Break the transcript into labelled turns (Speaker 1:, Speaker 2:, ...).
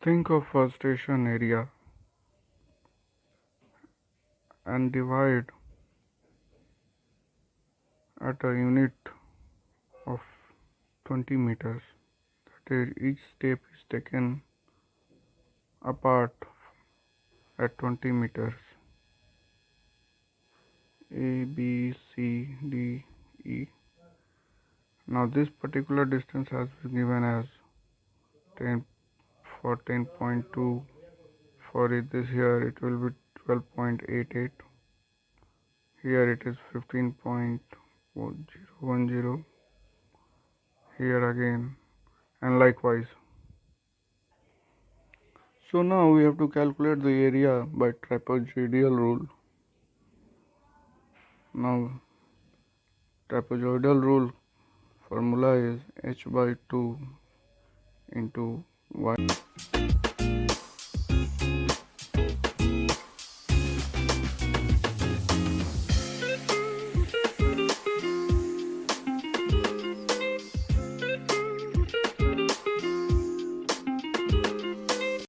Speaker 1: Think of a station area and divide at a unit of 20 meters. That is, each step is taken apart at 20 meters. A, B, C, D, E. Now this particular distance has been given as 10 for 10.2. For this here it will be 12.88. Here it is 15.1010. Here again, and likewise. So now we have to calculate the area by trapezoidal rule. Now trapezoidal rule formula is h by 2 into y.